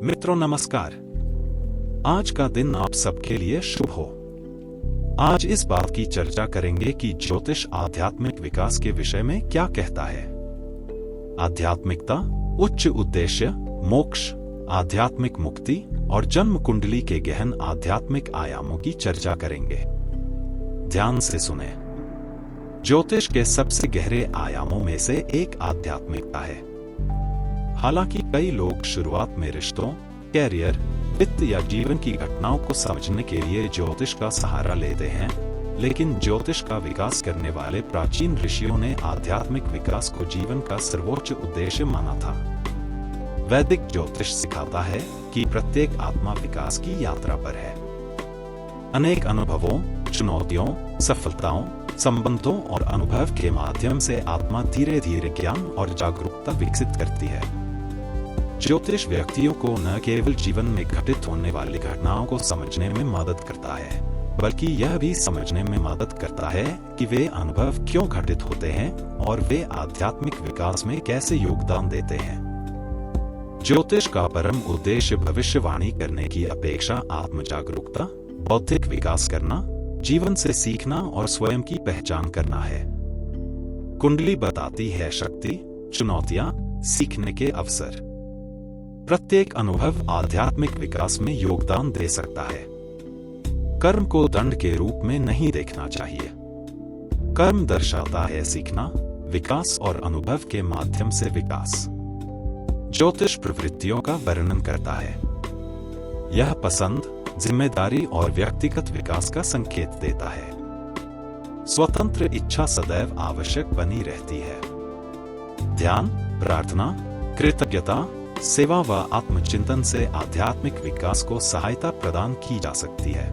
मित्रों नमस्कार। आज का दिन आप सबके लिए शुभ हो। आज इस बात की चर्चा करेंगे कि ज्योतिष आध्यात्मिक विकास के विषय में क्या कहता है। आध्यात्मिकता, उच्च उद्देश्य, मोक्ष, आध्यात्मिक मुक्ति और जन्म कुंडली के गहन आध्यात्मिक आयामों की चर्चा करेंगे। ध्यान से सुने। ज्योतिष के सबसे गहरे आयामों में से एक आध्यात्मिकता है। हालांकि कई लोग शुरुआत में रिश्तों, कैरियर, वित्त या जीवन की घटनाओं को समझने के लिए ज्योतिष का सहारा लेते हैं, लेकिन ज्योतिष का विकास करने वाले प्राचीन ऋषियों ने आध्यात्मिक विकास को जीवन का सर्वोच्च उद्देश्य माना था। वैदिक ज्योतिष सिखाता है कि प्रत्येक आत्मा विकास की यात्रा पर है। अनेक अनुभवों, चुनौतियों, सफलताओं, संबंधों और अनुभव के माध्यम से आत्मा धीरे धीरे ज्ञान और जागरूकता विकसित करती है। ज्योतिष व्यक्तियों को न केवल जीवन में घटित होने वाली घटनाओं को समझने में मदद करता है, बल्कि यह भी समझने में मदद करता है कि वे अनुभव क्यों घटित होते हैं और वे आध्यात्मिक विकास में कैसे योगदान देते हैं। ज्योतिष का परम उद्देश्य भविष्यवाणी करने की अपेक्षा आत्मजागरूकता, बौद्धिक विकास करना, जीवन से सीखना और स्वयं की पहचान करना है। कुंडली बताती है शक्ति, चुनौतियां, सीखने के अवसर। प्रत्येक अनुभव आध्यात्मिक विकास में योगदान दे सकता है। कर्म को दंड के रूप में नहीं देखना चाहिए। कर्म दर्शाता है सीखना, विकास और अनुभव के माध्यम से विकास। ज्योतिष प्रवृत्तियों का वर्णन करता है। यह पसंद, जिम्मेदारी और व्यक्तिगत विकास का संकेत देता है। स्वतंत्र इच्छा सदैव आवश्यक बनी रहती है। ध्यान, प्रार्थना, कृतज्ञता, सेवा व आत्मचिंतन से आध्यात्मिक विकास को सहायता प्रदान की जा सकती है।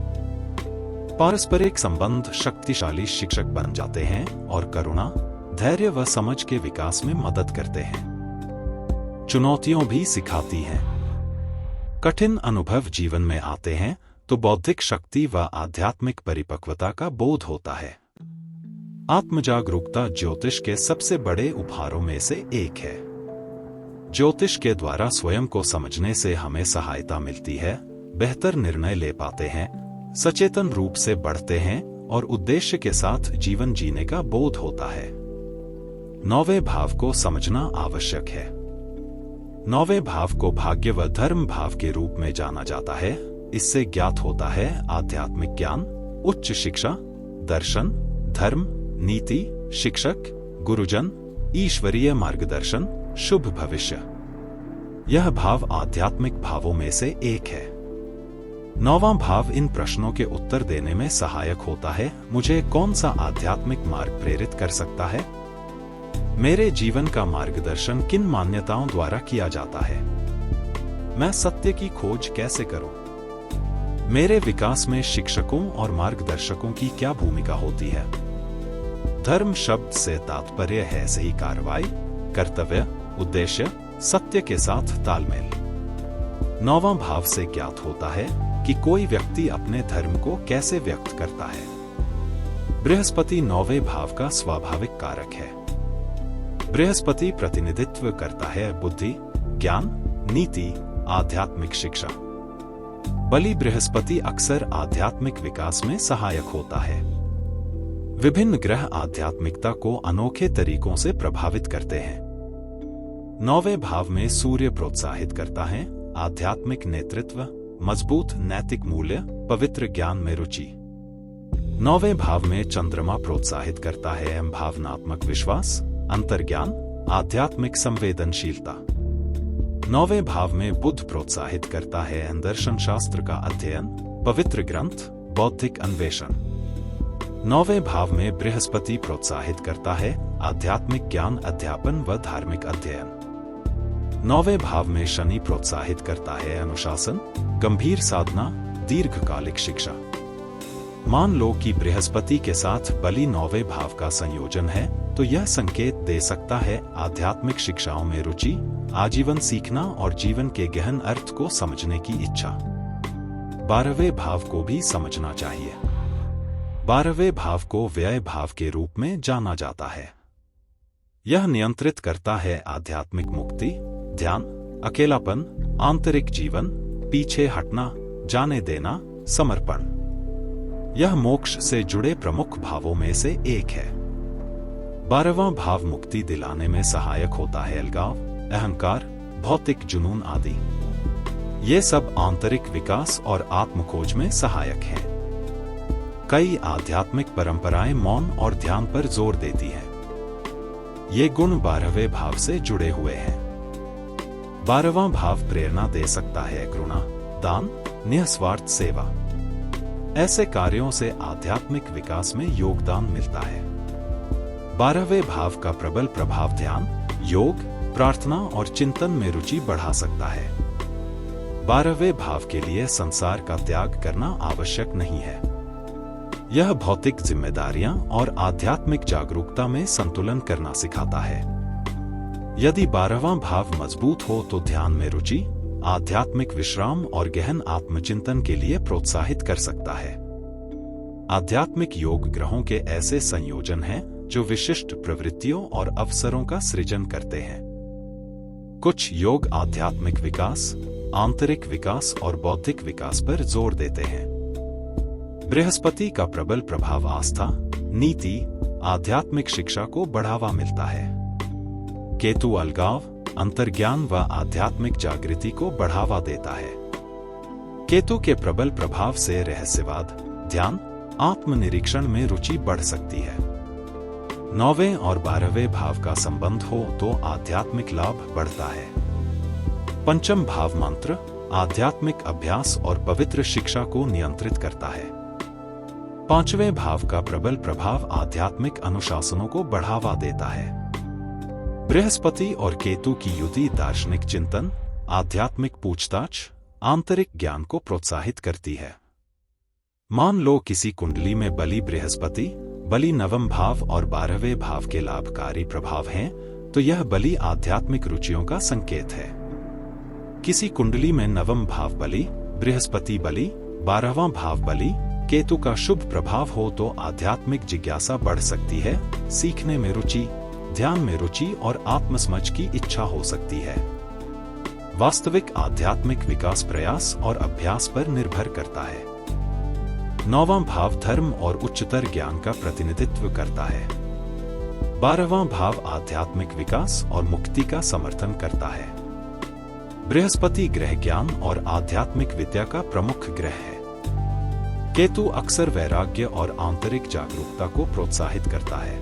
पारस्परिक संबंध शक्तिशाली शिक्षक बन जाते हैं और करुणा, धैर्य व समझ के विकास में मदद करते हैं। चुनौतियों भी सिखाती हैं। कठिन अनुभव जीवन में आते हैं तो बौद्धिक शक्ति व आध्यात्मिक परिपक्वता का बोध होता है। आत्मजागरूकता ज्योतिष के सबसे बड़े उपहारों में से एक है। ज्योतिष के द्वारा स्वयं को समझने से हमें सहायता मिलती है, बेहतर निर्णय ले पाते हैं, सचेतन रूप से बढ़ते हैं और उद्देश्य के साथ जीवन जीने का बोध होता है। नौवें भाव को समझना आवश्यक है। नौवें भाव को भाग्य व धर्म भाव के रूप में जाना जाता है। इससे ज्ञात होता है आध्यात्मिक ज्ञान, उच्च शिक्षा, दर्शन, धर्म, नीति, शिक्षक, गुरुजन, ईश्वरीय मार्गदर्शन, शुभ भविष्य। यह भाव आध्यात्मिक भावों में से एक है। नौवां भाव इन प्रश्नों के उत्तर देने में सहायक होता है। मुझे कौन सा आध्यात्मिक मार्ग प्रेरित कर सकता है? मेरे जीवन का मार्गदर्शन किन मान्यताओं द्वारा किया जाता है? मैं सत्य की खोज कैसे करूं? मेरे विकास में शिक्षकों और मार्गदर्शकों की क्या भूमिका होती है? धर्म शब्द से तात्पर्य है सही कार्रवाई, कर्तव्य, उद्देश्य, सत्य के साथ तालमेल। नौवां भाव से ज्ञात होता है कि कोई व्यक्ति अपने धर्म को कैसे व्यक्त करता है। बृहस्पति नौवें भाव का स्वाभाविक कारक है। बृहस्पति प्रतिनिधित्व करता है बुद्धि, ज्ञान, नीति, आध्यात्मिक शिक्षा। बलि बृहस्पति अक्सर आध्यात्मिक विकास में सहायक होता है। विभिन्न ग्रह आध्यात्मिकता को अनोखे तरीकों से प्रभावित करते हैं। नौवें भाव में सूर्य प्रोत्साहित करता है आध्यात्मिक नेतृत्व, मजबूत नैतिक मूल्य, पवित्र ज्ञान में रुचि। नौवें भाव में चंद्रमा प्रोत्साहित करता है भावनात्मक विश्वास, अंतर्ज्ञान, आध्यात्मिक संवेदनशीलता। नौवें भाव में बुध प्रोत्साहित करता है दर्शन शास्त्र का अध्ययन, पवित्र ग्रंथ, बौद्धिक अन्वेषण। नौवें भाव में बृहस्पति प्रोत्साहित करता है आध्यात्मिक ज्ञान अध्यापन व धार्मिक अध्ययन। नौवें भाव में शनि प्रोत्साहित करता है अनुशासन, गंभीर साधना, दीर्घकालिक शिक्षा। मान लो कि बृहस्पति के साथ बलि नौवें भाव का संयोजन है तो यह संकेत दे सकता है आध्यात्मिक शिक्षाओं में रुचि, आजीवन सीखना और जीवन के गहन अर्थ को समझने की इच्छा। 12वें भाव को भी समझना चाहिए। 12वें भाव को व्यय भाव के रूप में जाना जाता है। यह नियंत्रित करता है आध्यात्मिक मुक्ति, ध्यान, अकेलापन, आंतरिक जीवन, पीछे हटना, जाने देना, समर्पण। यह मोक्ष से जुड़े प्रमुख भावों में से एक है। 12वां भाव मुक्ति दिलाने में सहायक होता है अलगाव, अहंकार, भौतिक जुनून आदि। ये सब आंतरिक विकास और आत्मखोज में सहायक हैं। कई आध्यात्मिक परंपराएं मौन और ध्यान पर जोर देती हैं। ये गुण 12वें भाव से जुड़े हुए हैं। 12वां भाव प्रेरणा दे सकता है करुणा, दान, निस्वार्थ सेवा। ऐसे कार्यों से आध्यात्मिक विकास में योगदान मिलता है। 12वें भाव का प्रबल प्रभाव ध्यान, योग, प्रार्थना और चिंतन में रुचि बढ़ा सकता है। 12वें भाव के लिए संसार का त्याग करना आवश्यक नहीं है। यह भौतिक जिम्मेदारियां और आध्यात्मिक जागरूकता में संतुलन करना सिखाता है। यदि 12वां भाव मजबूत हो तो ध्यान में रुचि, आध्यात्मिक विश्राम और गहन आत्मचिंतन के लिए प्रोत्साहित कर सकता है। आध्यात्मिक योग ग्रहों के ऐसे संयोजन हैं जो विशिष्ट प्रवृत्तियों और अवसरों का सृजन करते हैं। कुछ योग आध्यात्मिक विकास, आंतरिक विकास और बौद्धिक विकास पर जोर देते हैं। बृहस्पति का प्रबल प्रभाव आस्था, नीति, आध्यात्मिक शिक्षा को बढ़ावा मिलता है। केतु अलगाव, अंतर्ज्ञान व आध्यात्मिक जागृति को बढ़ावा देता है। केतु के प्रबल प्रभाव से रहस्यवाद, ध्यान, आत्मनिरीक्षण में रुचि बढ़ सकती है। 9वें और 12वें भाव का संबंध हो तो आध्यात्मिक लाभ बढ़ता है। पंचम भाव मंत्र, आध्यात्मिक अभ्यास और पवित्र शिक्षा को नियंत्रित करता है। 5वें भाव का प्रबल प्रभाव आध्यात्मिक अनुशासनों को बढ़ावा देता है। बृहस्पति और केतु की युति दार्शनिक चिंतन, आध्यात्मिक पूछताछ, आंतरिक ज्ञान को प्रोत्साहित करती है। मान लो किसी कुंडली में बली बृहस्पति, बली 9वें भाव और 12वें भाव के लाभकारी प्रभाव हैं, तो यह बली आध्यात्मिक रुचियों का संकेत है। किसी कुंडली में 9वें भाव बली, बृहस्पति बली, 12वां भाव बली, केतु का शुभ प्रभाव हो तो आध्यात्मिक जिज्ञासा बढ़ सकती है, सीखने में रुचि, ध्यान में रुचि और आत्मसमझ की इच्छा हो सकती है। वास्तविक आध्यात्मिक विकास प्रयास और अभ्यास पर निर्भर करता है। 9वां भाव धर्म और उच्चतर ज्ञान का प्रतिनिधित्व करता है। 12वां भाव आध्यात्मिक विकास और मुक्ति का समर्थन करता है। बृहस्पति ग्रह ज्ञान और आध्यात्मिक विद्या का प्रमुख ग्रह है। केतु अक्सर वैराग्य और आंतरिक जागरूकता को प्रोत्साहित करता है।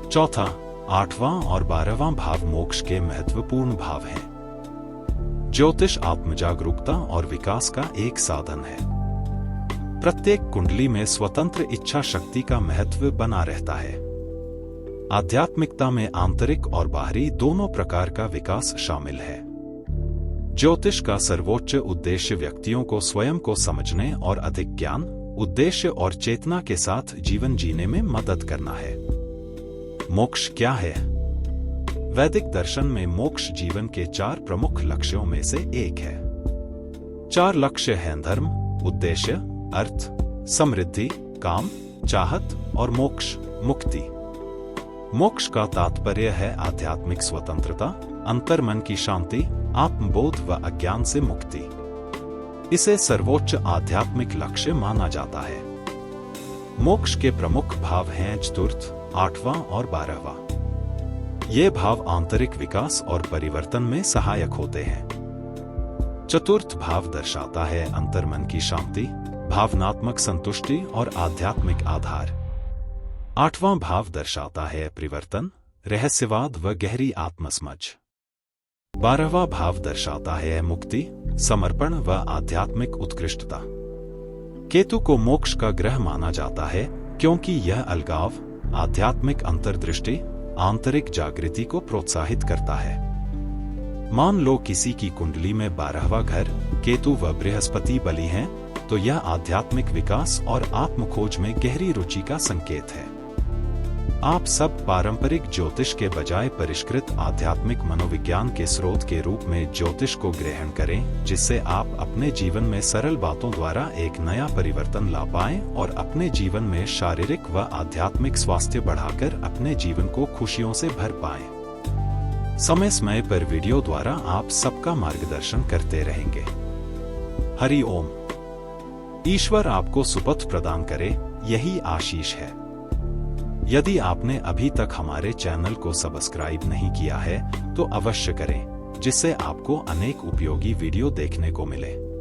चौथा, 8वां और 12वां भाव मोक्ष के महत्वपूर्ण भाव हैं। ज्योतिष आत्मजागरूकता और विकास का एक साधन है। प्रत्येक कुंडली में स्वतंत्र इच्छा शक्ति का महत्व बना रहता है। आध्यात्मिकता में आंतरिक और बाहरी दोनों प्रकार का विकास शामिल है। ज्योतिष का सर्वोच्च उद्देश्य व्यक्तियों को स्वयं को समझने और अधिक ज्ञान, उद्देश्य और चेतना के साथ जीवन जीने में मदद करना है। मोक्ष क्या है? वैदिक दर्शन में मोक्ष जीवन के 4 प्रमुख लक्ष्यों में से एक है। 4 लक्ष्य हैं धर्म, उद्देश्य, अर्थ, समृद्धि, काम, चाहत और मोक्ष, मुक्ति। मोक्ष का तात्पर्य है आध्यात्मिक स्वतंत्रता, अंतर्मन की शांति, आत्मबोध व अज्ञान से मुक्ति। इसे सर्वोच्च आध्यात्मिक लक्ष्य माना जाता है। मोक्ष के प्रमुख भाव हैं चतुर्थ, 8वां और 12वां। ये भाव आंतरिक विकास और परिवर्तन में सहायक होते हैं। चतुर्थ भाव दर्शाता है अंतर्मन की शांति, भावनात्मक संतुष्टि और आध्यात्मिक आधार। 8वां भाव दर्शाता है परिवर्तन, रहस्यवाद व गहरी आत्मसमझ। 12वां भाव दर्शाता है मुक्ति, समर्पण व आध्यात्मिक उत्कृष्टता। केतु को मोक्ष का ग्रह माना जाता है क्योंकि यह अलगाव, आध्यात्मिक अंतर्दृष्टि, आंतरिक जागृति को प्रोत्साहित करता है। मान लो किसी की कुंडली में 12वां घर केतु व बृहस्पति बली हैं, तो यह आध्यात्मिक विकास और आत्मखोज में गहरी रुचि का संकेत है। आप सब पारंपरिक ज्योतिष के बजाय परिष्कृत आध्यात्मिक मनोविज्ञान के स्रोत के रूप में ज्योतिष को ग्रहण करें, जिससे आप अपने जीवन में सरल बातों द्वारा एक नया परिवर्तन ला पाएं और अपने जीवन में शारीरिक व आध्यात्मिक स्वास्थ्य बढ़ाकर अपने जीवन को खुशियों से भर पाएं। समय समय पर वीडियो द्वारा आप सबका मार्गदर्शन करते रहेंगे। हरि ओम। ईश्वर आपको सुपथ प्रदान करे, यही आशीष है। यदि आपने अभी तक हमारे चैनल को सब्सक्राइब नहीं किया है तो अवश्य करें, जिससे आपको अनेक उपयोगी वीडियो देखने को मिले।